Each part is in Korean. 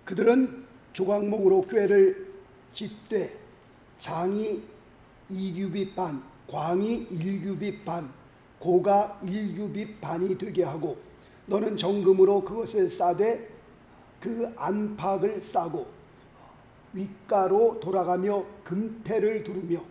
그들은 조각목으로 꾀를 짓되 장이 2규빗 반, 광이 1규빗 반, 고가 1규빗 반이 되게 하고 너는 정금으로 그것을 싸되 그 안팎을 싸고 윗가로 돌아가며 금태를 두르며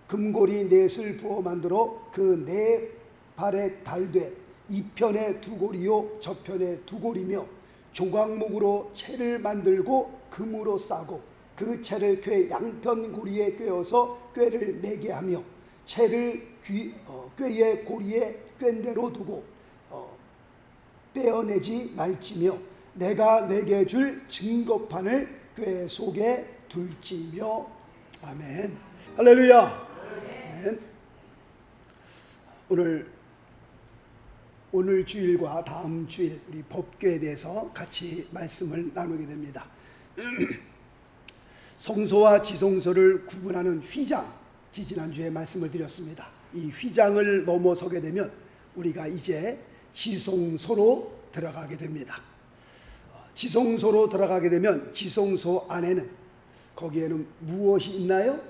금고리 넷을 부어 만들어 그 네 발에 달되 이편에 두 고리요 저편에 두 고리며 조각목으로 채를 만들고 금으로 싸고 그 채를 궤 양편 고리에 꿰어서 꾀를 매게 하며 채를 꾀의 고리에 꿰대로 두고 떼어내지 말지며 내가 내게 줄 증거판을 꾀 속에 둘지며. 아멘. 할렐루야. 아멘. 오늘 주일과 다음 주일 우리 법궤에 대해서 같이 말씀을 나누게 됩니다. 성소와 지성소를 구분하는 휘장, 지지난주에 말씀을 드렸습니다. 이 휘장을 넘어서게 되면 우리가 이제 지성소로 들어가게 됩니다. 지성소로 들어가게 되면 지성소 안에는 거기에는 무엇이 있나요?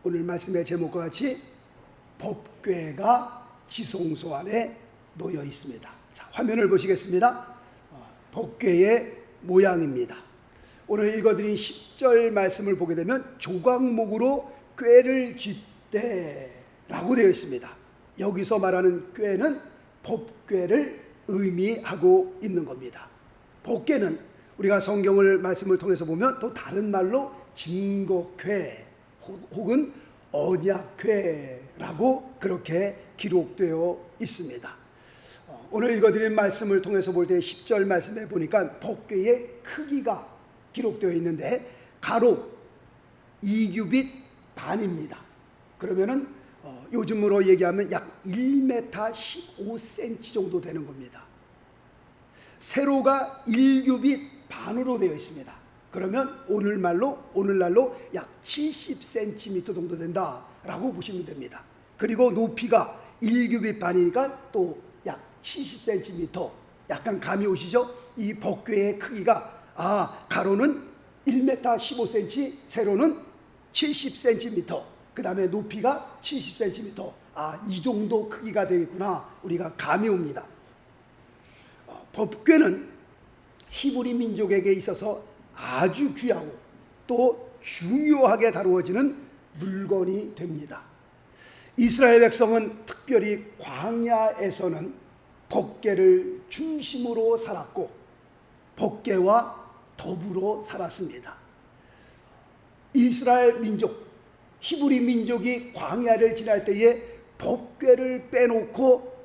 오늘 말씀의 제목과 같이 법궤가 지성소 안에 놓여 있습니다. 자, 화면을 보시겠습니다. 법궤의 모양입니다. 오늘 읽어드린 10절 말씀을 보게 되면 조각목으로 꾀를 짓되라고 되어 있습니다. 여기서 말하는 꾀는 법궤를 의미하고 있는 겁니다. 법궤는 우리가 성경을 말씀을 통해서 보면 또 다른 말로 증거궤 혹은 언약궤라고 그렇게 기록되어 있습니다. 오늘 읽어드린 말씀을 통해서 볼 때 10절 말씀에 보니까 법궤의 크기가 기록되어 있는데 가로 2규빗 반입니다. 그러면은 요즘으로 얘기하면 약 1m 15cm 정도 되는 겁니다. 세로가 1규빗 반으로 되어 있습니다. 그러면 오늘날로 약 70cm 정도 된다라고 보시면 됩니다. 그리고 높이가 1규빗 반이니까 또 약 70cm, 약간 감이 오시죠? 이 법궤의 크기가 가로는 1m 15cm, 세로는 70cm, 그 다음에 높이가 70cm. 이 정도 크기가 되겠구나, 우리가 감이 옵니다. 법궤는 히브리 민족에게 있어서 아주 귀하고 또 중요하게 다루어지는 물건이 됩니다. 이스라엘 백성은 특별히 광야에서는 법궤를 중심으로 살았고 법궤와 더불어 살았습니다. 이스라엘 민족, 히브리 민족이 광야를 지날 때에 법궤를 빼놓고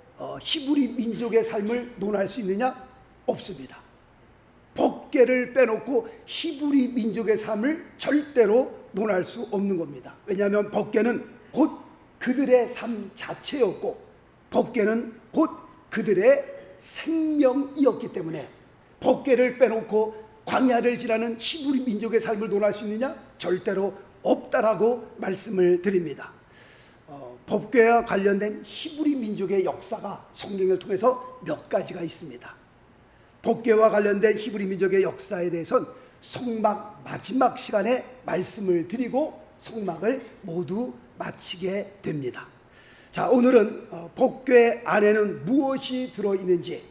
히브리 민족의 삶을 논할 수 있느냐? 없습니다. 법궤를 빼놓고 히브리 민족의 삶을 절대로 논할 수 없는 겁니다. 왜냐하면 법궤는 곧 그들의 삶 자체였고 법궤는 곧 그들의 생명이었기 때문에 법궤를 빼놓고 광야를 지나는 히브리 민족의 삶을 논할 수 있느냐? 절대로 없다라고 말씀을 드립니다. 법궤와 관련된 히브리 민족의 역사가 성경을 통해서 몇 가지가 있습니다. 법궤와 관련된 히브리 민족의 역사에 대해서는 성막 마지막 시간에 말씀을 드리고 성막을 모두 마치게 됩니다. 자, 오늘은 법궤 안에는 무엇이 들어있는지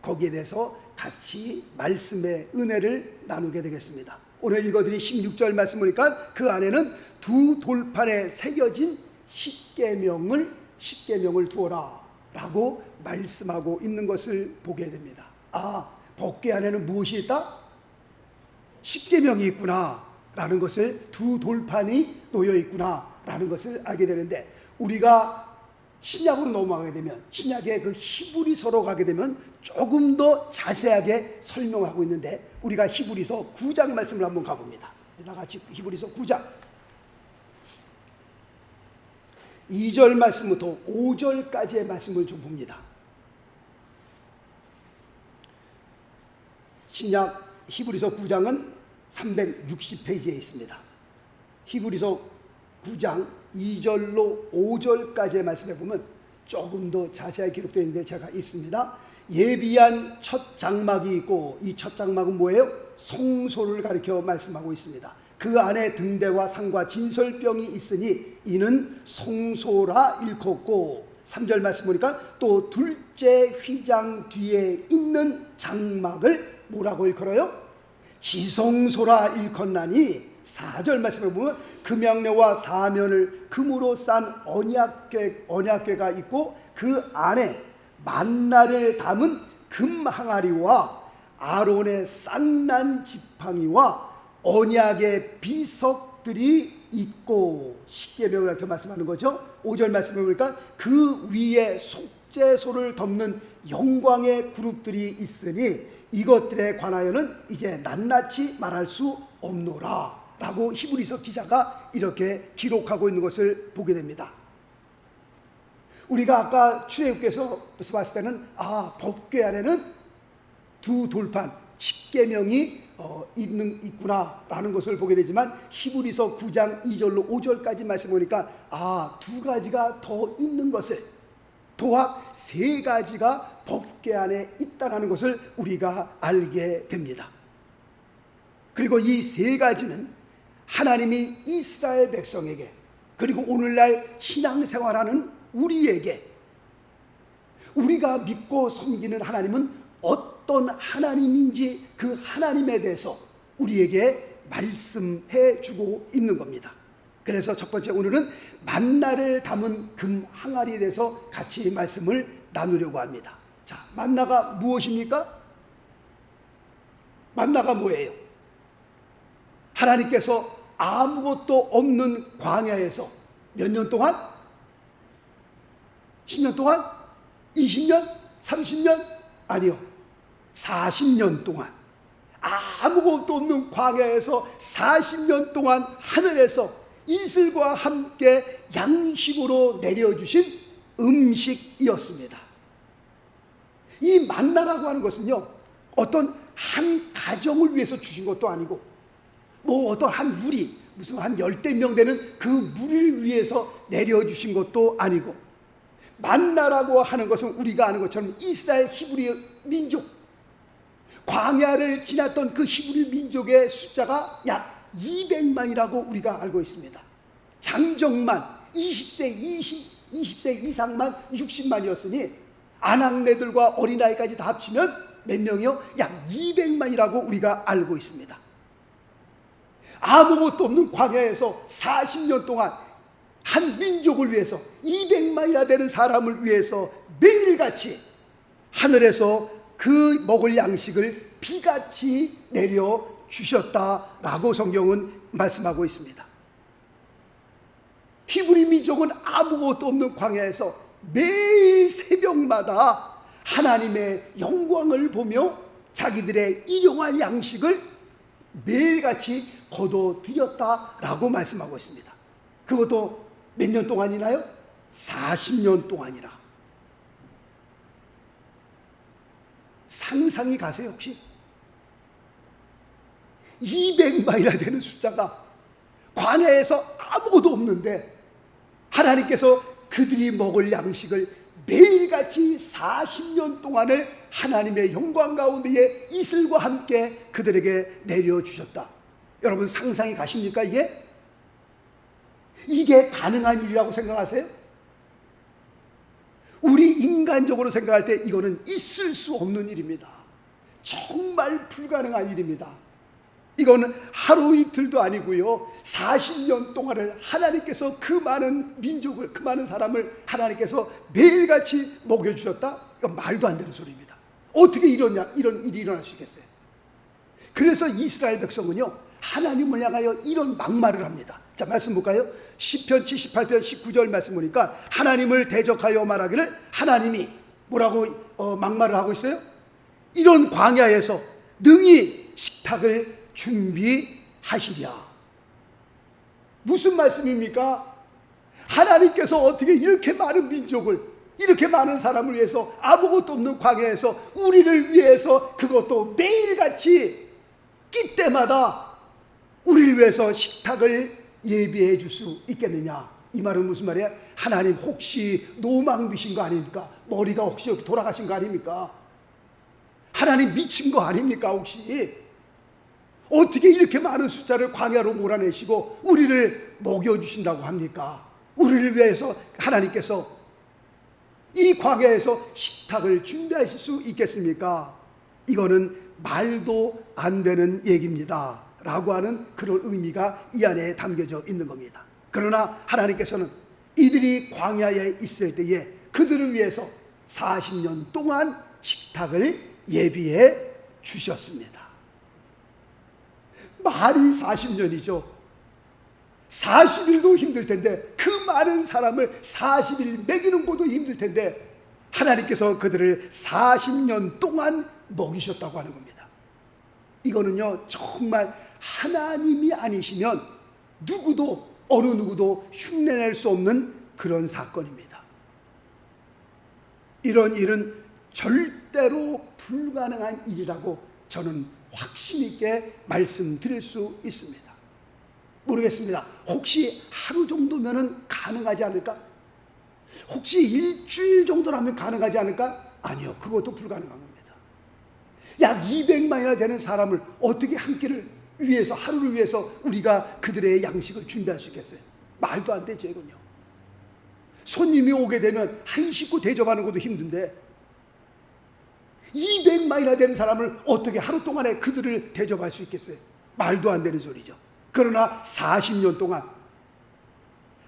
거기에 대해서 같이 말씀의 은혜를 나누게 되겠습니다. 오늘 읽어드린 16절 말씀 보니까 그 안에는 두 돌판에 새겨진 십계명을 두어라 라고 말씀하고 있는 것을 보게 됩니다. 법궤 안에는 무엇이 있다? 십계명이 있구나 라는 것을, 두 돌판이 놓여 있구나 라는 것을 알게 되는데, 우리가 신약으로 넘어가게 되면, 신약의 그 히브리서로 가게 되면 조금 더 자세하게 설명하고 있는데, 우리가 히브리서 9장 말씀을 한번 가봅니다. 다 같이 히브리서 9장 2절 말씀부터 5절까지의 말씀을 좀 봅니다. 신약 히브리서 9장은 360페이지에 있습니다. 히브리서 9장 2절로 5절까지의 말씀에 보면 조금 더 자세하게 기록되어 있는데 제가 있습니다. 예비한 첫 장막이 있고, 이 첫 장막은 뭐예요? 성소를 가리켜 말씀하고 있습니다. 그 안에 등대와 상과 진설병이 있으니 이는 성소라 일컫고, 3절 말씀 보니까 또 둘째 휘장 뒤에 있는 장막을 뭐라고 일컬어요? 지성소라 일컫나니, 4절 말씀에 보면 금양려와 사면을 금으로 싼 언약궤가 있고 그 안에 만나를 담은 금 항아리와 아론의 쌍난 지팡이와 언약의 비석들이 있고, 십계명을 이렇게 말씀하는 거죠. 5절 말씀해 보니까 그 위에 속죄소를 덮는 영광의 그룹들이 있으니 이것들에 관하여는 이제 낱낱이 말할 수 없노라 라고 히브리서 기자가 이렇게 기록하고 있는 것을 보게 됩니다. 우리가 아까 출애굽께서 봤을 때는 법궤 안에는 두 돌판 십계명이 있구나라는 것을 보게 되지만, 히브리서 9장 2절로 5절까지 말씀 보니까 두 가지가 더 있는 것을, 도합 세 가지가 법궤 안에 있다는 것을 우리가 알게 됩니다. 그리고 이 세 가지는 하나님이 이스라엘 백성에게, 그리고 오늘날 신앙생활하는 우리에게, 우리가 믿고 섬기는 하나님은 어떤 하나님인지 그 하나님에 대해서 우리에게 말씀해 주고 있는 겁니다. 그래서 첫 번째, 오늘은 만나를 담은 금 항아리에 대해서 같이 말씀을 나누려고 합니다. 자, 만나가 무엇입니까? 만나가 뭐예요? 하나님께서 아무것도 없는 광야에서 몇 년 동안? 10년 동안? 20년? 30년? 아니요, 40년 동안, 아무것도 없는 광야에서 40년 동안 하늘에서 이슬과 함께 양식으로 내려주신 음식이었습니다. 이 만나라고 하는 것은요, 어떤 한 가정을 위해서 주신 것도 아니고, 어떤 한 무리, 무슨 한 10명 되는 그 무리를 위해서 내려주신 것도 아니고, 만나라고 하는 것은 우리가 아는 것처럼 이스라엘 히브리 민족, 광야를 지났던 그 히브리 민족의 숫자가 약 200만이라고 우리가 알고 있습니다. 장정만 20세 이상만 60만이었으니 아낙네들과 어린아이까지 다 합치면 몇 명이요? 약 200만이라고 우리가 알고 있습니다. 아무것도 없는 광야에서 40년 동안 한 민족을 위해서, 200만이나 되는 사람을 위해서 매일같이 하늘에서 그 먹을 양식을 비같이 내려주셨다라고 성경은 말씀하고 있습니다. 히브리 민족은 아무것도 없는 광야에서 매일 새벽마다 하나님의 영광을 보며 자기들의 일용할 양식을 매일같이 거둬들였다라고 말씀하고 있습니다. 그것도 몇 년 동안이나요? 40년 동안이라. 상상이 가세요 혹시? 200만이나 되는 숫자가 광야에서 아무것도 없는데 하나님께서 그들이 먹을 양식을 매일같이 40년 동안을 하나님의 영광 가운데에 이슬과 함께 그들에게 내려주셨다. 여러분 상상이 가십니까? 이게 가능한 일이라고 생각하세요? 우리 인간적으로 생각할 때 이거는 있을 수 없는 일입니다. 정말 불가능한 일입니다. 이거는 하루 이틀도 아니고요, 40년 동안을 하나님께서 그 많은 민족을, 그 많은 사람을 하나님께서 매일같이 먹여주셨다? 이건 말도 안 되는 소리입니다. 어떻게 이런 일이 일어날 수 있겠어요? 그래서 이스라엘 백성은요, 하나님을 향하여 이런 막말을 합니다. 자, 말씀 볼까요? 시편 78편 19절 말씀 보니까 하나님을 대적하여 말하기를, 하나님이 뭐라고 막말을 하고 있어요? 이런 광야에서 능히 식탁을 준비하시랴. 무슨 말씀입니까? 하나님께서 어떻게 이렇게 많은 민족을, 이렇게 많은 사람을 위해서 아무것도 없는 광야에서 우리를 위해서, 그것도 매일같이 끼 때마다 우리를 위해서 식탁을 예비해 줄 수 있겠느냐? 이 말은 무슨 말이야? 하나님 혹시 노망드신 거 아닙니까? 머리가 혹시 돌아가신 거 아닙니까? 하나님 미친 거 아닙니까 혹시? 어떻게 이렇게 많은 숫자를 광야로 몰아내시고 우리를 먹여주신다고 합니까? 우리를 위해서 하나님께서 이 광야에서 식탁을 준비하실 수 있겠습니까? 이거는 말도 안 되는 얘기입니다 라고 하는 그런 의미가 이 안에 담겨져 있는 겁니다. 그러나 하나님께서는 이들이 광야에 있을 때에 그들을 위해서 40년 동안 식탁을 예비해 주셨습니다. 말이 40년이죠. 40일도 힘들 텐데, 그 많은 사람을 40일 먹이는 것도 힘들 텐데 하나님께서 그들을 40년 동안 먹이셨다고 하는 겁니다. 이거는요 정말 하나님이 아니시면 누구도 어느 누구도 흉내낼 수 없는 그런 사건입니다. 이런 일은 절대로 불가능한 일이라고 저는 확신 있게 말씀드릴 수 있습니다. 모르겠습니다. 혹시 하루 정도면은 가능하지 않을까? 혹시 일주일 정도라면 가능하지 않을까? 아니요, 그것도 불가능한 겁니다. 약 200만이나 되는 사람을 어떻게 한 끼를 위해서, 하루를 위해서 우리가 그들의 양식을 준비할 수 있겠어요? 말도 안 되죠, 이건요. 손님이 오게 되면 한 식구 대접하는 것도 힘든데 200만이나 되는 사람을 어떻게 하루 동안에 그들을 대접할 수 있겠어요? 말도 안 되는 소리죠. 그러나 40년 동안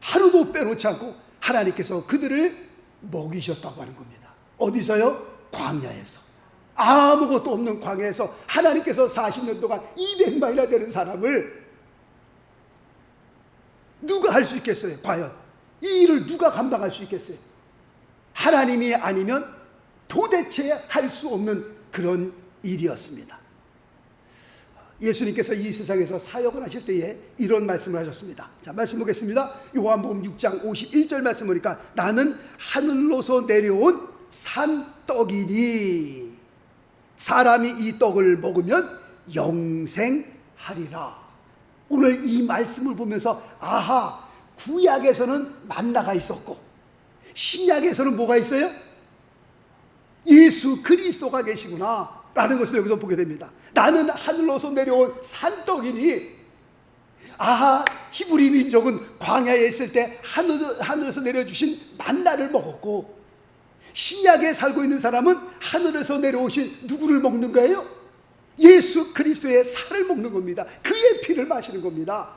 하루도 빼놓지 않고 하나님께서 그들을 먹이셨다고 하는 겁니다. 어디서요? 광야에서. 아무것도 없는 광야에서 하나님께서 40년 동안 200만이나 되는 사람을 누가 할 수 있겠어요? 과연 이 일을 누가 감당할 수 있겠어요? 하나님이 아니면 도대체 할 수 없는 그런 일이었습니다. 예수님께서 이 세상에서 사역을 하실 때에 이런 말씀을 하셨습니다. 자, 말씀 보겠습니다. 요한복음 6장 51절 말씀 보니까 나는 하늘로서 내려온 산떡이니 사람이 이 떡을 먹으면 영생하리라. 오늘 이 말씀을 보면서 아하, 구약에서는 만나가 있었고 신약에서는 뭐가 있어요? 예수 그리스도가 계시구나 라는 것을 여기서 보게 됩니다. 나는 하늘로서 내려온 산떡이니, 아하, 히브리 민족은 광야에 있을 때 하늘에서 내려주신 만나를 먹었고 신약에 살고 있는 사람은 하늘에서 내려오신 누구를 먹는 거예요? 예수 그리스도의 살을 먹는 겁니다. 그의 피를 마시는 겁니다.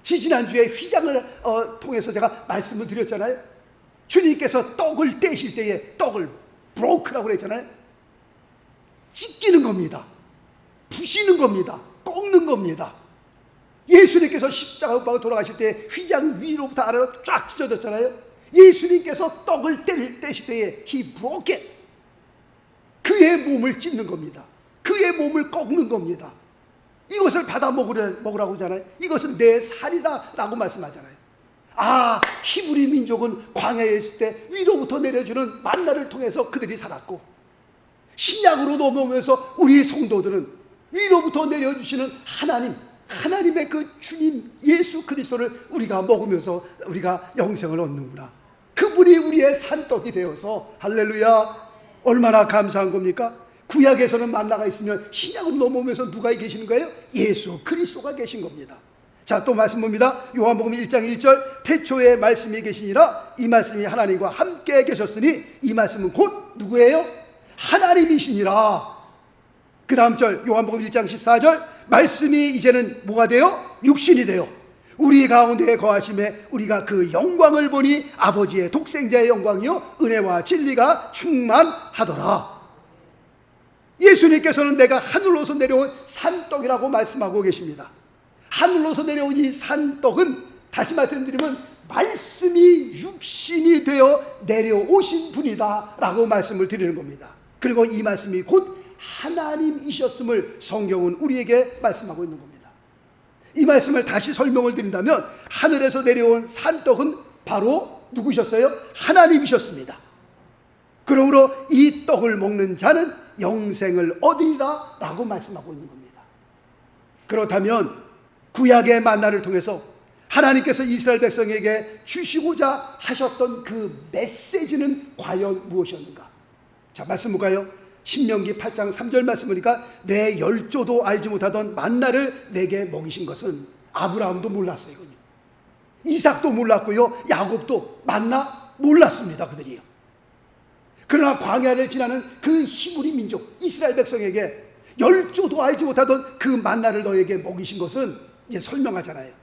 지지난주에 휘장을 통해서 제가 말씀을 드렸잖아요. 주님께서 떡을 떼실 때에 떡을 브로크라고 그랬잖아요. 찢기는 겁니다. 부시는 겁니다. 꺾는 겁니다. 예수님께서 십자가 못 박아 돌아가실 때 휘장 위로부터 아래로 쫙 찢어졌잖아요. 예수님께서 떡을 떼실 때에 He broke it. 그의 몸을 찢는 겁니다. 그의 몸을 꺾는 겁니다. 이것을 받아 먹으라고 하잖아요. 이것은 내 살이다 라고 말씀하잖아요. 아, 히브리 민족은 광야에 있을 때 위로부터 내려주는 만나를 통해서 그들이 살았고 신약으로 넘어오면서 우리 성도들은 위로부터 내려주시는 하나님의 그 주님 예수 그리스도를 우리가 먹으면서 우리가 영생을 얻는구나. 그분이 우리의 산떡이 되어서 할렐루야, 얼마나 감사한 겁니까? 구약에서는 만나가 있으면 신약으로 넘어오면서 누가 계시는 거예요? 예수 그리스도가 계신 겁니다. 자, 또 말씀 봅니다. 요한복음 1장 1절 태초에 말씀이 계시니라 이 말씀이 하나님과 함께 계셨으니 이 말씀은 곧 누구예요? 하나님이시니라. 그 다음 절 요한복음 1장 14절 말씀이 이제는 뭐가 돼요? 육신이 돼요 우리 가운데 거하심에 우리가 그 영광을 보니 아버지의 독생자의 영광이요 은혜와 진리가 충만하더라. 예수님께서는 내가 하늘로서 내려온 산떡이라고 말씀하고 계십니다. 하늘로서 내려온 이 산떡은 다시 말씀드리면 말씀이 육신이 되어 내려오신 분이다 라고 말씀을 드리는 겁니다. 그리고 이 말씀이 곧 하나님이셨음을 성경은 우리에게 말씀하고 있는 겁니다. 이 말씀을 다시 설명을 드린다면 하늘에서 내려온 산떡은 바로 누구셨어요? 하나님이셨습니다. 그러므로 이 떡을 먹는 자는 영생을 얻으리라 라고 말씀하고 있는 겁니다. 그렇다면 구약의 만나를 통해서 하나님께서 이스라엘 백성에게 주시고자 하셨던 그 메시지는 과연 무엇이었는가? 자, 말씀 볼까요? 신명기 8장 3절 말씀 보니까 내 열조도 알지 못하던 만나를 내게 먹이신 것은 아브라함도 몰랐어요. 이건요. 이삭도 몰랐고요. 야곱도 만나 몰랐습니다. 그들이요. 그러나 광야를 지나는 그 히브리 민족 이스라엘 백성에게 열조도 알지 못하던 그 만나를 너에게 먹이신 것은 이제 설명하잖아요.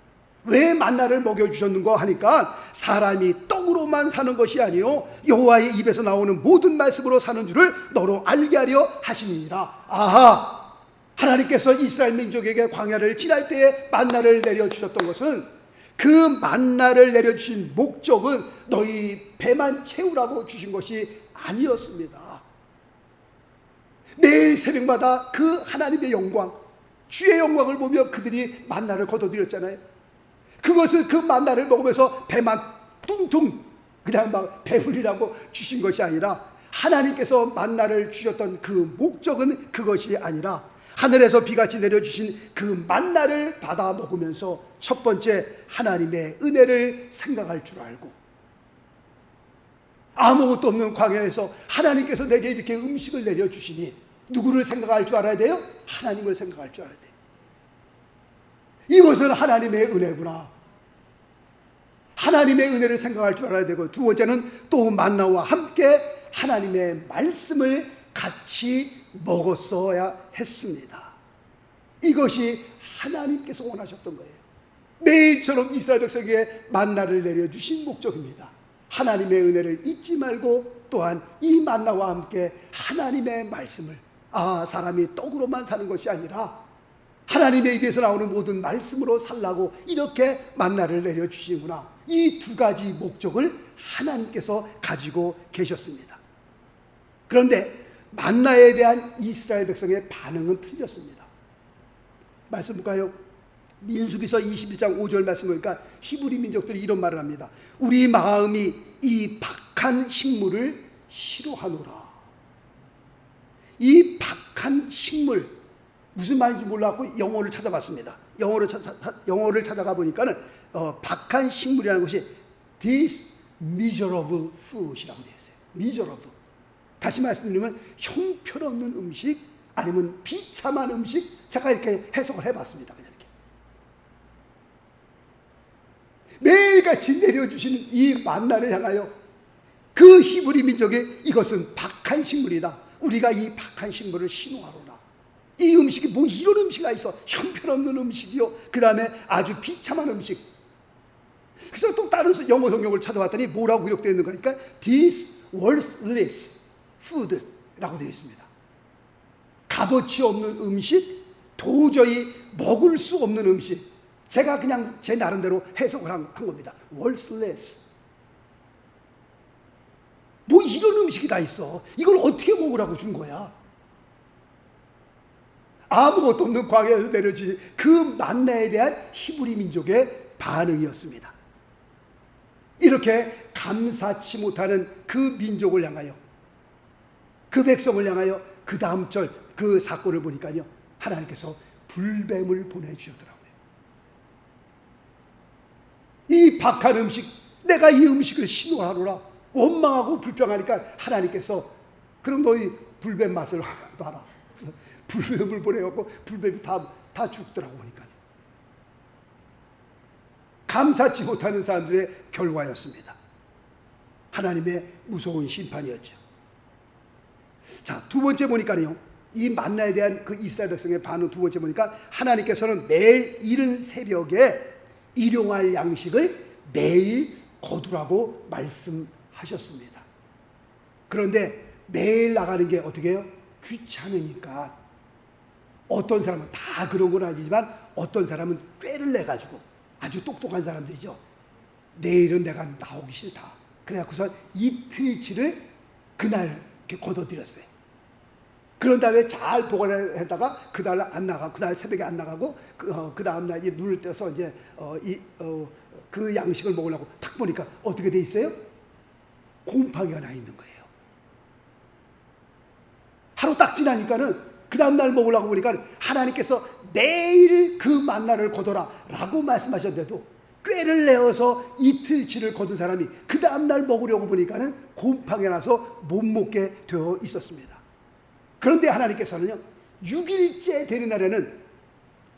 왜 만나를 먹여주셨는가 하니까 사람이 떡으로만 사는 것이 아니요 여호와의 입에서 나오는 모든 말씀으로 사는 줄을 너로 알게 하려 하심이니라. 아하, 하나님께서 이스라엘 민족에게 광야를 지날 때에 만나를 내려주셨던 것은 그 만나를 내려주신 목적은 너희 배만 채우라고 주신 것이 아니었습니다. 매일 새벽마다 그 하나님의 영광, 주의 영광을 보며 그들이 만나를 거둬들였잖아요. 그것은 그 만나를 먹으면서 배만 뚱뚱 그냥 막 배불리라고 주신 것이 아니라 하나님께서 만나를 주셨던 그 목적은 그것이 아니라 하늘에서 비같이 내려주신 그 만나를 받아 먹으면서 첫 번째 하나님의 은혜를 생각할 줄 알고, 아무것도 없는 광야에서 하나님께서 내게 이렇게 음식을 내려주시니 누구를 생각할 줄 알아야 돼요? 하나님을 생각할 줄 알아야 돼요. 이것은 하나님의 은혜구나. 하나님의 은혜를 생각할 줄 알아야 되고, 두 번째는 또 만나와 함께 하나님의 말씀을 같이 먹었어야 했습니다. 이것이 하나님께서 원하셨던 거예요. 매일처럼 이스라엘 백성에게 만나를 내려주신 목적입니다. 하나님의 은혜를 잊지 말고 또한 이 만나와 함께 하나님의 말씀을, 사람이 떡으로만 사는 것이 아니라 하나님의 입에서 나오는 모든 말씀으로 살라고 이렇게 만나를 내려주시구나. 이 두 가지 목적을 하나님께서 가지고 계셨습니다. 그런데 만나에 대한 이스라엘 백성의 반응은 틀렸습니다. 말씀 볼까요? 민수기서 21장 5절 말씀 보니까 히브리 민족들이 이런 말을 합니다. 우리 마음이 이 박한 식물을 싫어하노라. 이 박한 식물, 무슨 말인지 몰랐고 영어를 찾아봤습니다. 영어를 찾아가 보니까는 박한 식물이라는 것이 this miserable food이라고 되어 있어요. miserable. 다시 말씀드리면 형편없는 음식, 아니면 비참한 음식. 제가 이렇게 해석을 해봤습니다. 그냥 이렇게 매일같이 내려주시는 이 만나를 향하여 그 히브리 민족이 이것은 박한 식물이다. 우리가 이 박한 식물을 신호하로라. 이 음식이 뭐 이런 음식이 있어? 형편없는 음식이요. 그 다음에 아주 비참한 음식. 그래서 또 다른 영어 성경을 찾아봤더니 뭐라고 기록되어 있는 거니까 this worthless food라고 되어 있습니다. 값어치 없는 음식, 도저히 먹을 수 없는 음식. 제가 그냥 제 나름대로 해석을 한 겁니다. worthless. 뭐 이런 음식이 다 있어. 이걸 어떻게 먹으라고 준 거야? 아무것도 없는 광야에서 내려주신 그 만나에 대한 히브리 민족의 반응이었습니다. 이렇게 감사치 못하는 그 민족을 향하여, 그 백성을 향하여 그 다음 절 그 사건을 보니까요, 하나님께서 불뱀을 보내주셨더라고요. 이 박한 음식, 내가 이 음식을 신호하노라 원망하고 불평하니까 하나님께서 그럼 너희 불뱀 맛을 봐라. 불뱀을 보내갖고 불뱀이 다 죽더라고 보니까. 감사치 못하는 사람들의 결과였습니다. 하나님의 무서운 심판이었죠. 자, 두 번째 보니까요, 이 만나에 대한 그 이스라엘 백성의 반응 두 번째 보니까 하나님께서는 매일 이른 새벽에 일용할 양식을 매일 거두라고 말씀하셨습니다. 그런데 매일 나가는 게 어떻게 해요? 귀찮으니까. 어떤 사람은 다 그런 건 아니지만 어떤 사람은 꾀를 내가지고, 아주 똑똑한 사람들이죠. 내일은 내가 나오기 싫다. 그래갖고서 이틀치를 그날 이렇게 거둬들였어요. 그런 다음에 잘 보관했다가 그날 안 나가, 그날 새벽에 안 나가고 그 다음 날 눈을 떼서 이제 그 양식을 먹으려고 탁 보니까 어떻게 돼 있어요? 곰팡이가 나 있는 거예요. 하루 딱 지나니까는 그 다음 날 먹으려고 보니까 하나님께서 내일 그 만나를 거둬라 라고 말씀하셨는데도 꾀를 내어서 이틀치를 거둔 사람이 그 다음 날 먹으려고 보니까는 곰팡이 나서 못 먹게 되어 있었습니다. 그런데 하나님께서는요, 6일째 되는 날에는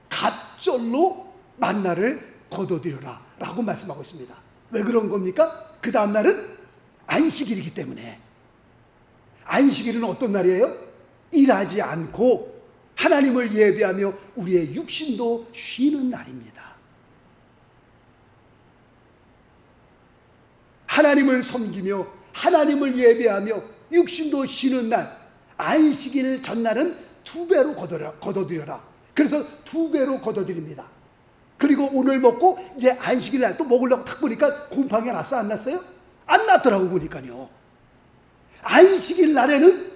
갑절로 만나를 거둬들여라 라고 말씀하고 있습니다. 왜 그런 겁니까? 그 다음 날은 안식일이기 때문에. 안식일은 어떤 날이에요? 일하지 않고 하나님을 예배하며 우리의 육신도 쉬는 날입니다. 하나님을 섬기며 하나님을 예배하며 육신도 쉬는 날, 안식일 전날은 2배로 거둬들여라. 그래서 2배로 거둬들입니다. 그리고 오늘 먹고 이제 안식일 날 또 먹으려고 딱 보니까 곰팡이가 났어, 안 났어요? 안 났더라고 보니까요. 안식일 날에는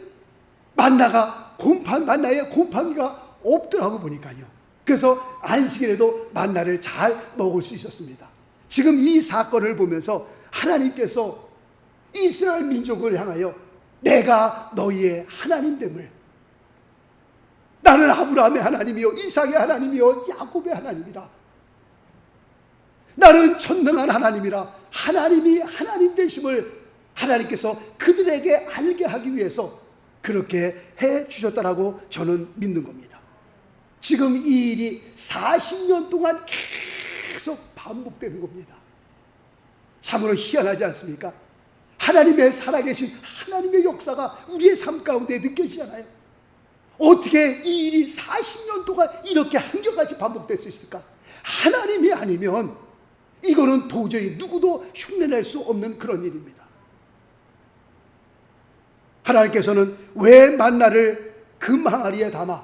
만나에 곰팡이가 없더라고 보니까요. 그래서 안식일에도 만나를 잘 먹을 수 있었습니다. 지금 이 사건을 보면서 하나님께서 이스라엘 민족을 향하여 내가 너희의 하나님됨을, 나는 아브라함의 하나님이요 이삭의 하나님이요 야곱의 하나님이다, 나는 전능한 하나님이라, 하나님이 하나님 되심을 하나님께서 그들에게 알게 하기 위해서 그렇게 해 주셨다라고 저는 믿는 겁니다. 지금 이 일이 40년 동안 계속 반복되는 겁니다. 참으로 희한하지 않습니까? 하나님의 살아계신 하나님의 역사가 우리의 삶 가운데 느껴지잖아요. 어떻게 이 일이 40년 동안 이렇게 한결같이 반복될 수 있을까? 하나님이 아니면 이거는 도저히 누구도 흉내낼 수 없는 그런 일입니다. 하나님께서는 왜 만나를 금 항아리에 담아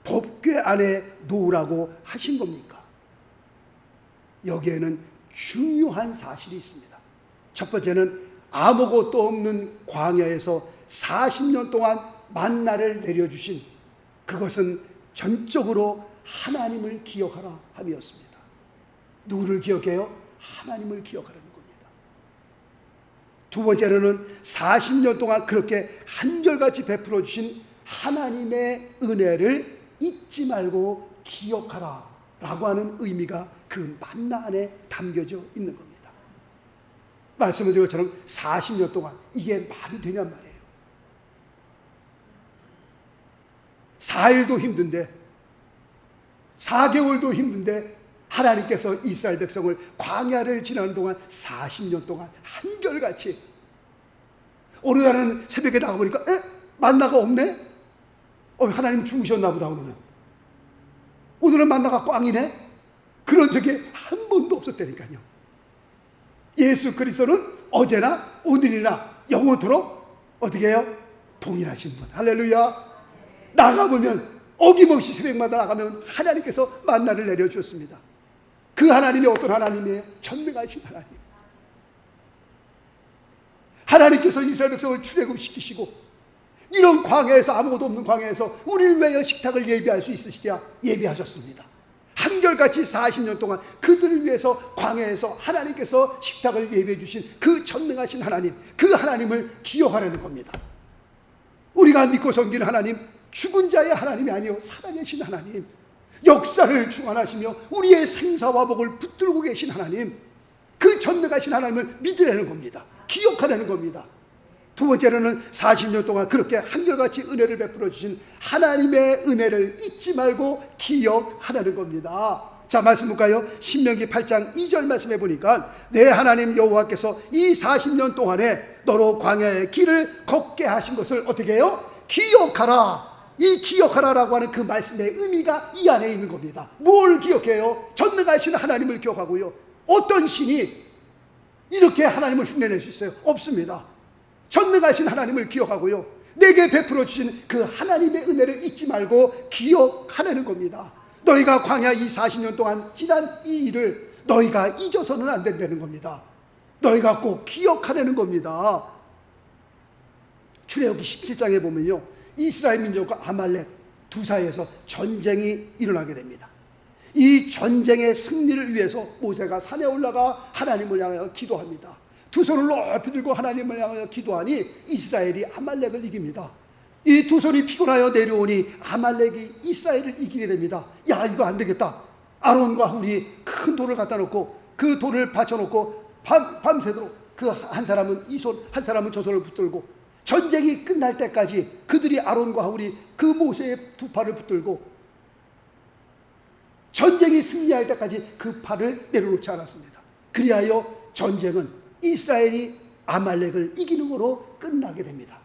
법궤 안에 놓으라고 하신 겁니까? 여기에는 중요한 사실이 있습니다. 첫 번째는 아무것도 없는 광야에서 40년 동안 만나를 내려주신 그것은 전적으로 하나님을 기억하라 함이었습니다. 누구를 기억해요? 하나님을 기억하라는 겁니다. 두 번째로는 40년 동안 그렇게 한결같이 베풀어 주신 하나님의 은혜를 잊지 말고 기억하라 라고 하는 의미가 그 만나 안에 담겨져 있는 겁니다. 말씀을 드린 것처럼 40년 동안 이게 말이 되냔 말이에요. 4일도 힘든데 4개월도 힘든데 하나님께서 이스라엘 백성을 광야를 지나는 동안 40년 동안 한결같이, 어느 날은 새벽에 나가보니까 만나가 없네? 하나님 죽으셨나 보다. 오늘은 만나가 꽝이네? 그런 적이 한 번도 없었다니까요. 예수 그리스도는 어제나 오늘이나 영원토록 어떻게 해요? 동일하신 분. 할렐루야. 나가보면 어김없이 새벽마다 나가면 하나님께서 만나를 내려주셨습니다. 그 하나님이 어떤 하나님이에요? 전능하신 하나님. 하나님께서 이스라엘 백성을 출애굽시키시고 이런 광야에서, 아무것도 없는 광야에서 우리를 위하여 식탁을 예비할 수 있으시랴 예비하셨습니다. 한결같이 40년 동안 그들을 위해서 광야에서 하나님께서 식탁을 예비해 주신 그 전능하신 하나님, 그 하나님을 기억하려는 겁니다. 우리가 믿고 섬기는 하나님, 죽은 자의 하나님이 아니요 살아계신 하나님, 역사를 주관하시며 우리의 생사화복을 붙들고 계신 하나님, 그 전능하신 하나님을 믿으려는 겁니다. 기억하려는 겁니다. 두 번째로는 40년 동안 그렇게 한결같이 은혜를 베풀어 주신 하나님의 은혜를 잊지 말고 기억하라는 겁니다. 자, 말씀 볼까요? 신명기 8장 2절 말씀해 보니까 내 하나님 여호와께서 이 40년 동안에 너로 광야의 길을 걷게 하신 것을 어떻게 해요? 기억하라. 이 기억하라라고 하는 그 말씀의 의미가 이 안에 있는 겁니다. 뭘 기억해요? 전능하신 하나님을 기억하고요. 어떤 신이 이렇게 하나님을 흉내낼 수 있어요? 없습니다. 전능하신 하나님을 기억하고요, 내게 베풀어 주신 그 하나님의 은혜를 잊지 말고 기억하라는 겁니다. 너희가 광야 이 40년 동안 지난 이 일을 너희가 잊어서는 안 된다는 겁니다. 너희가 꼭 기억하라는 겁니다. 출애굽기 17장에 보면요, 이스라엘 민족과 아말렉 두 사이에서 전쟁이 일어나게 됩니다. 이 전쟁의 승리를 위해서 모세가 산에 올라가 하나님을 향하여 기도합니다. 두 손을 높이 들고 하나님을 향하여 기도하니 이스라엘이 아말렉을 이깁니다. 이 두 손이 피곤하여 내려오니 아말렉이 이스라엘을 이기게 됩니다. 야, 이거 안 되겠다. 아론과 훌이 큰 돌을 갖다 놓고 그 돌을 받쳐놓고 밤새도록 그 한 사람은 이 손, 한 사람은 저 손을 붙들고 전쟁이 끝날 때까지 그들이 아론과 우리 그 모세의 두 팔을 붙들고 전쟁이 승리할 때까지 그 팔을 내려놓지 않았습니다. 그리하여 전쟁은 이스라엘이 아말렉을 이기는 거로 끝나게 됩니다.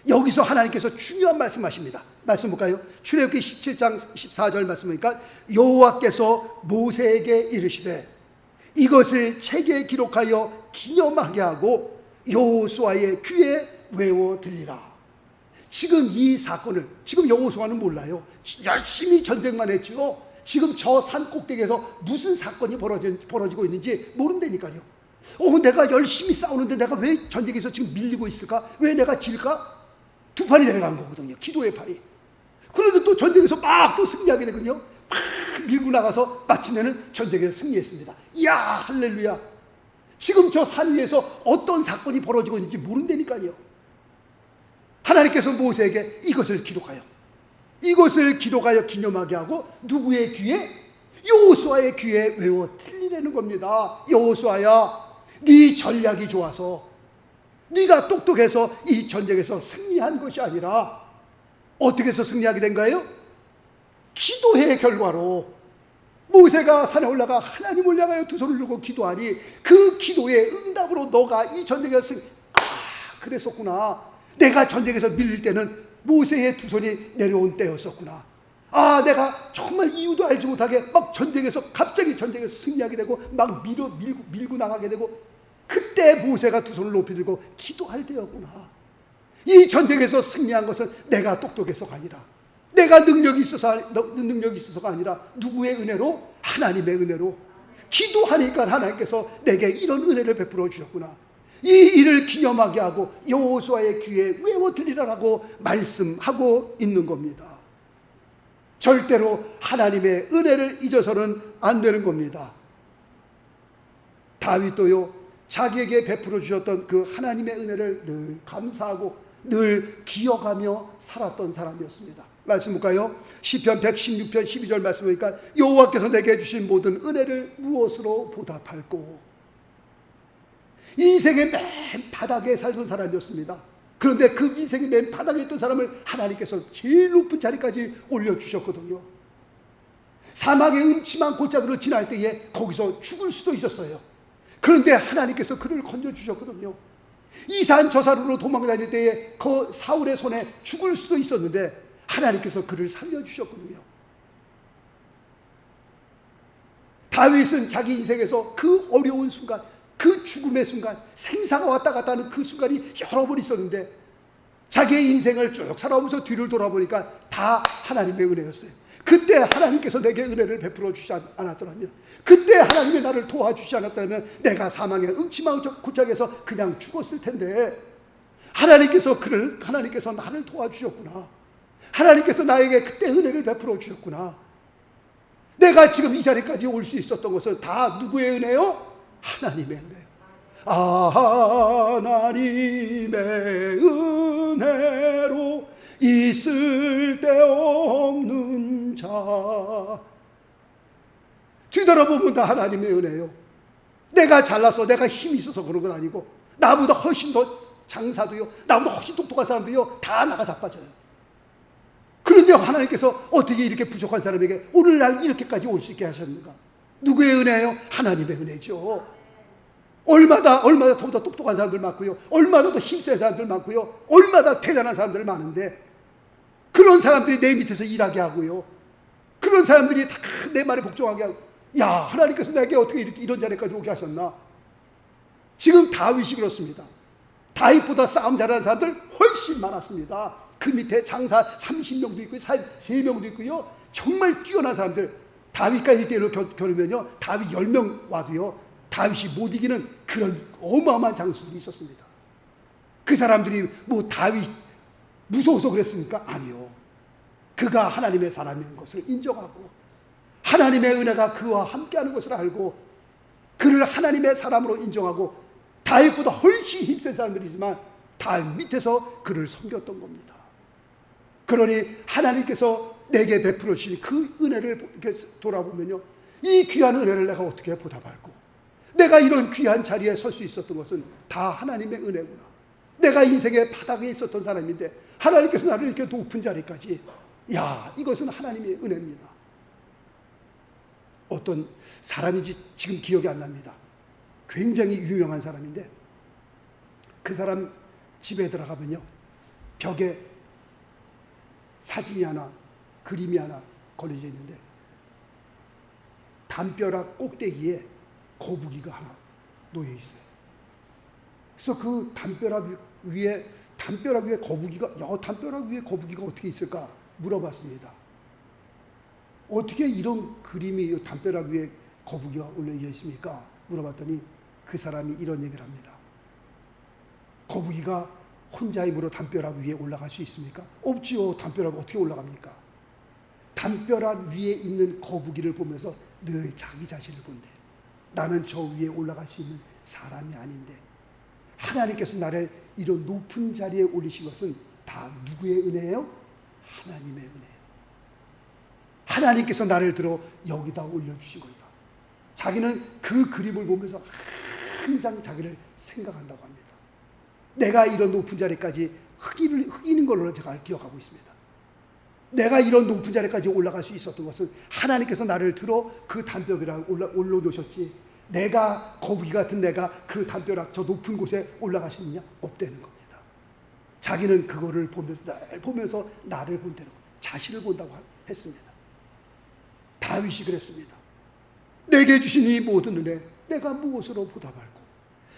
여기서 하나님께서 중요한 말씀하십니다. 말씀 볼까요? 출애굽기 17장 14절 말씀 보니까 여호와께서 모세에게 이르시되 이것을 책에 기록하여 기념하게 하고 여호수아의 귀에 외워 들리라. 지금 이 사건을 지금 여호수아는 몰라요. 열심히 전쟁만 했죠. 지금 저 산 꼭대기에서 무슨 사건이 벌어지고 있는지 모른다니까요. 내가 열심히 싸우는데 내가 왜 전쟁에서 지금 밀리고 있을까? 왜 내가 질까? 두 팔이 내려간 거거든요. 기도의 팔이. 그런데 또 전쟁에서 막 또 승리하게 되거든요. 막 밀고 나가서 마침내는 전쟁에서 승리했습니다. 이야, 할렐루야. 지금 저 산 위에서 어떤 사건이 벌어지고 있는지 모른다니까요. 하나님께서 모세에게 이것을 기록하여 기념하게 하고 누구의 귀에? 여호수아의 귀에 외워 들리라는 겁니다. 여호수아야, 네 전략이 좋아서 네가 똑똑해서 이 전쟁에서 승리한 것이 아니라 어떻게 해서 승리하게 된 거예요? 기도의 결과로. 모세가 산에 올라가 하나님을 향하여 두 손을 들고 기도하니 그 기도의 응답으로 너가 이 전쟁에서 그랬었구나. 내가 전쟁에서 밀릴 때는 모세의 두 손이 내려온 때였었구나. 내가 정말 이유도 알지 못하게 막 갑자기 전쟁에서 승리하게 되고 막 밀고 나가게 되고 그때 모세가 두 손을 높이 들고 기도할 때였구나. 이 전쟁에서 승리한 것은 내가 똑똑해서가 아니라 내가 능력이 있어서가 아니라 누구의 은혜로? 하나님의 은혜로. 기도하니까 하나님께서 내게 이런 은혜를 베풀어 주셨구나. 이 일을 기념하게 하고 여호수아의 귀에 외워 들리라라고 말씀하고 있는 겁니다. 절대로 하나님의 은혜를 잊어서는 안 되는 겁니다. 다윗도요, 자기에게 베풀어 주셨던 그 하나님의 은혜를 늘 감사하고 늘 기억하며 살았던 사람이었습니다. 말씀 볼까요? 시편 116편 12절 말씀 보니까 여호와께서 내게 주신 모든 은혜를 무엇으로 보답할꼬. 인생의 맨 바닥에 살던 사람이었습니다. 그런데 그 인생의 맨 바닥에 있던 사람을 하나님께서 제일 높은 자리까지 올려주셨거든요. 사막의 음침한 골짜기를 지날 때에 거기서 죽을 수도 있었어요. 그런데 하나님께서 그를 건져주셨거든요. 이 산 저 산으로 도망다닐 때에 그 사울의 손에 죽을 수도 있었는데 하나님께서 그를 살려주셨거든요. 다윗은 자기 인생에서 그 어려운 순간, 그 죽음의 순간, 생사가 왔다 갔다 하는 그 순간이 여러 번 있었는데 자기의 인생을 쭉 살아오면서 뒤를 돌아보니까 다 하나님의 은혜였어요. 그때 하나님께서 내게 은혜를 베풀어 주지 않았더라면, 그때 하나님이 나를 도와주지 않았다면 내가 사망의 음침한 골짜기에서 그냥 죽었을 텐데 하나님께서 나를 도와주셨구나. 하나님께서 나에게 그때 은혜를 베풀어 주셨구나. 내가 지금 이 자리까지 올 수 있었던 것은 다 누구의 은혜요? 하나님의 은혜. 하나님의 은혜로 있을 데 없는 자. 뒤돌아보면 다 하나님의 은혜요. 내가 잘나서 내가 힘이 있어서 그런 건 아니고 나보다 훨씬 더 장사도요, 나보다 훨씬 똑똑한 사람도요 다 나가 자빠져요. 그런데 하나님께서 어떻게 이렇게 부족한 사람에게 오늘날 이렇게까지 올 수 있게 하셨는가? 누구의 은혜예요? 하나님의 은혜죠. 얼마나 더보다 똑똑한 사람들 많고요, 얼마나 더 힘센 사람들 많고요, 얼마나 대단한 사람들 많은데 그런 사람들이 내 밑에서 일하게 하고요, 그런 사람들이 다 내 말에 복종하게 하고, 야, 하나님께서 내게 어떻게 이런 자리까지 오게 하셨나? 지금 다윗이 그렇습니다. 다윗보다 싸움 잘하는 사람들 훨씬 많았습니다. 그 밑에 장사 30명도 있고요, 3명도 있고요, 정말 뛰어난 사람들. 다윗과 1대1로 겨루면요, 다윗 10명 와도요 다윗이 못 이기는 그런 어마어마한 장수들이 있었습니다. 그 사람들이 뭐 다윗 무서워서 그랬습니까? 아니요. 그가 하나님의 사람인 것을 인정하고 하나님의 은혜가 그와 함께하는 것을 알고 그를 하나님의 사람으로 인정하고 다윗보다 훨씬 힘센 사람들이지만 다윗 밑에서 그를 섬겼던 겁니다. 그러니 하나님께서 내게 베풀어 주신 그 은혜를 이렇게 돌아보면요, 이 귀한 은혜를 내가 어떻게 보답할고, 내가 이런 귀한 자리에 설 수 있었던 것은 다 하나님의 은혜구나. 내가 인생의 바닥에 있었던 사람인데 하나님께서 나를 이렇게 높은 자리까지. 야, 이것은 하나님의 은혜입니다. 어떤 사람인지 지금 기억이 안 납니다. 굉장히 유명한 사람인데 그 사람 집에 들어가면요, 벽에 사진이 하나, 그림이 하나 걸려져 있는데 담벼락 꼭대기에 거북이가 하나 놓여 있어요. 그래서 그 담벼락 위에 거북이가, 담벼락 위에 거북이가 어떻게 있을까 물어봤습니다. 어떻게 이런 그림이 담벼락 위에 거북이가 올려져 있습니까? 물어봤더니 그 사람이 이런 얘기를 합니다. 거북이가 혼자 힘으로 담벼락 위에 올라갈 수 있습니까? 없지요. 담벼락 어떻게 올라갑니까? 담벼락 위에 있는 거북이를 보면서 늘 자기 자신을 본대. 나는 저 위에 올라갈 수 있는 사람이 아닌데 하나님께서 나를 이런 높은 자리에 올리신 것은 다 누구의 은혜예요? 하나님의 은혜예요. 하나님께서 나를 들어 여기다 올려주신 거다. 자기는 그 그림을 보면서 항상 자기를 생각한다고 합니다. 내가 이런 높은 자리까지 흑인인 걸로 제가 기억하고 있습니다. 내가 이런 높은 자리까지 올라갈 수 있었던 것은 하나님께서 나를 들어 그 담벼락에 올려놓으셨지, 내가 거북이 같은 내가 그 담벼락 저 높은 곳에 올라갈 수 있느냐? 없다는 겁니다. 자기는 그거를 보면서 나를 본다는 거, 자신을 본다고 했습니다. 다윗이 그랬습니다. 내게 주신 이 모든 은혜 내가 무엇으로 보답할꼬?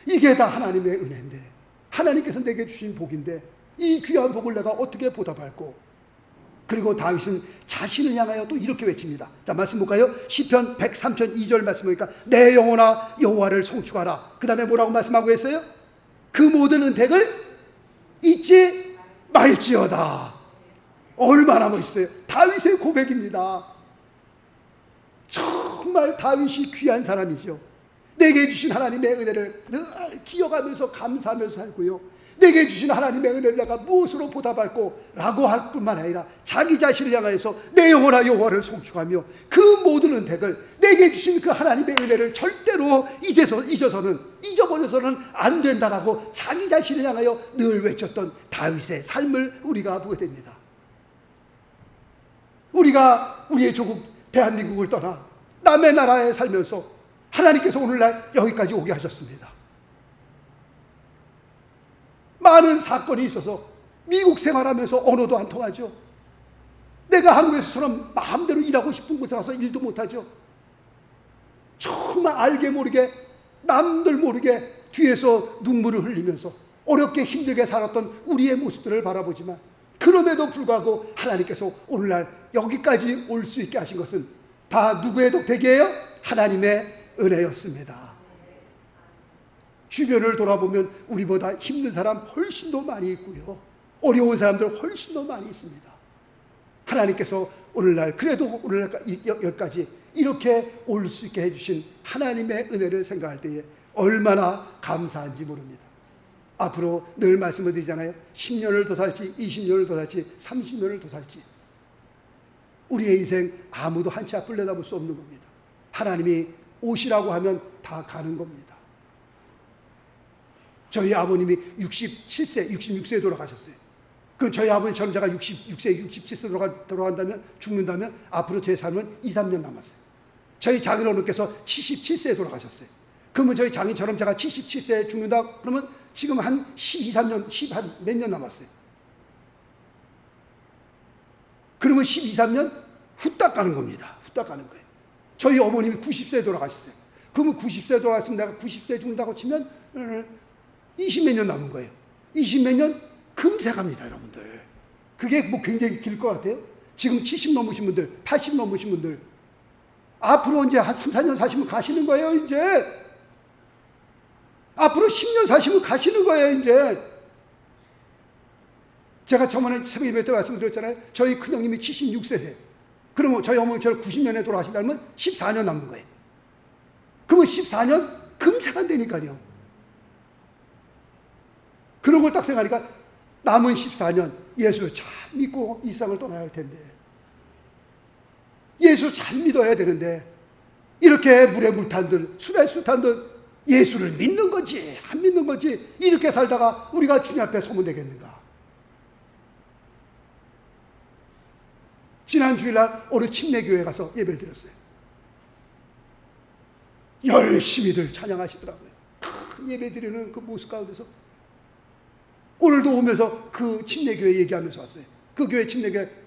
이게 다 하나님의 은혜인데, 하나님께서 내게 주신 복인데 이 귀한 복을 내가 어떻게 보답할꼬? 그리고 다윗은 자신을 향하여 또 이렇게 외칩니다. 자, 말씀 볼까요? 시편 103편 2절 말씀 보니까 내 영혼아 여호와를 송축하라. 그 다음에 뭐라고 말씀하고 있어요? 그 모든 은택을 잊지 말지어다. 얼마나 멋있어요. 다윗의 고백입니다. 정말 다윗이 귀한 사람이죠. 내게 주신 하나님의 은혜를 늘 기억하면서 감사하면서 살고요, 내게 주신 하나님의 은혜를 내가 무엇으로 보답할꼬? 라고 할 뿐만 아니라 자기 자신을 향하여서 내 영혼아 여호와를 송축하며 그 모든 은택을, 내게 주신 그 하나님의 은혜를 절대로 잊어버려서는 안 된다라고 자기 자신을 향하여 늘 외쳤던 다윗의 삶을 우리가 보게 됩니다. 우리가 우리의 조국 대한민국을 떠나 남의 나라에 살면서 하나님께서 오늘날 여기까지 오게 하셨습니다. 많은 사건이 있어서 미국 생활하면서 언어도 안 통하죠. 내가 한국에서처럼 마음대로 일하고 싶은 곳에 가서 일도 못하죠. 정말 알게 모르게 남들 모르게 뒤에서 눈물을 흘리면서 어렵게 힘들게 살았던 우리의 모습들을 바라보지만, 그럼에도 불구하고 하나님께서 오늘날 여기까지 올 수 있게 하신 것은 다 누구의 덕택이에요? 하나님의 은혜였습니다. 주변을 돌아보면 우리보다 힘든 사람 훨씬 더 많이 있고요, 어려운 사람들 훨씬 더 많이 있습니다. 하나님께서 오늘날 그래도 오늘날 여기까지 이렇게 올 수 있게 해주신 하나님의 은혜를 생각할 때에 얼마나 감사한지 모릅니다. 앞으로 늘 말씀을 드리잖아요. 10년을 더 살지, 20년을 더 살지, 30년을 더 살지, 우리의 인생 아무도 한 치 앞을 내다볼 수 없는 겁니다. 하나님이 오시라고 하면 다 가는 겁니다. 저희 아버님이 66세에 돌아가셨어요. 그럼 저희 아버님처럼 제가 66세, 67세 돌아간다면, 죽는다면 앞으로 제 삶은 2, 3년 남았어요. 저희 장인 어른께서 77세에 돌아가셨어요. 그러면 저희 장인처럼 제가 77세에 죽는다 그러면 지금 한 12, 3년, 한 몇 년 남았어요. 그러면 12, 3년 후딱 가는 겁니다. 후딱 가는 거예요. 저희 어머님이 90세에 돌아가셨어요. 그러면 90세에 돌아갔으면 내가 90세에 죽는다고 치면 20몇 년 남은 거예요. 20몇 년 금세 갑니다, 여러분들. 그게 뭐 굉장히 길 것 같아요? 지금 70 넘으신 분들, 80 넘으신 분들, 앞으로 이제 한 3, 4년 사시면 가시는 거예요, 이제. 앞으로 10년 사시면 가시는 거예요, 이제. 제가 저번에 새벽 예배 때 말씀드렸잖아요. 저희 큰형님이 76세세요. 그러면 저희 어머니처럼 90년에 돌아가신다면 14년 남은 거예요. 그러면 14년 금세 간다니까요. 그런 걸 딱 생각하니까 남은 14년 예수 잘 믿고 이 세상을 떠나야 할 텐데, 예수 잘 믿어야 되는데, 이렇게 물에 물 탄들, 술에 술 탄들 예수를 믿는 건지 안 믿는 건지 이렇게 살다가 우리가 주님 앞에 서면 되겠는가? 지난 주일날 어느 침례교회 가서 예배를 드렸어요. 열심히들 찬양하시더라고요. 예배 드리는 그 모습 가운데서 오늘도 오면서 그 침례교회 얘기하면서 왔어요. 그 교회 침례교회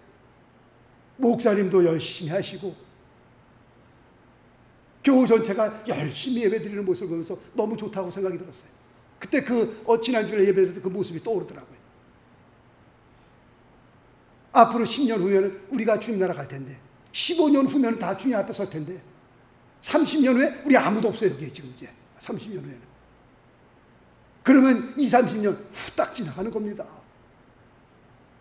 목사님도 열심히 하시고 교우 전체가 열심히 예배 드리는 모습을 보면서 너무 좋다고 생각이 들었어요. 그때 지난주에 예배 드렸던 그 모습이 떠오르더라고요. 앞으로 10년 후에는 우리가 주님 나라 갈 텐데 15년 후면 다 주님 앞에 설 텐데 30년 후에 우리 아무도 없어요. 여기에 지금 이제 30년 후에는. 그러면 20, 30년 후딱 지나가는 겁니다.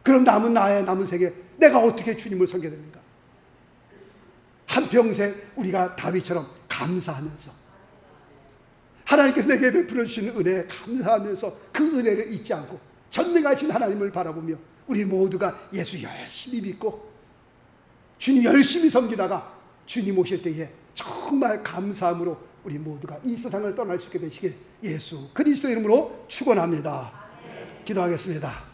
그럼 남은 세계 내가 어떻게 주님을 섬기게 됩니까? 한평생 우리가 다윗처럼 감사하면서 하나님께서 내게 베풀어 주시는 은혜에 감사하면서 그 은혜를 잊지 않고 전능하신 하나님을 바라보며 우리 모두가 예수 열심히 믿고 주님 열심히 섬기다가 주님 오실 때에 정말 감사함으로 우리 모두가 이 세상을 떠날 수 있게 되시길 예수 그리스도 이름으로 축원합니다. 기도하겠습니다.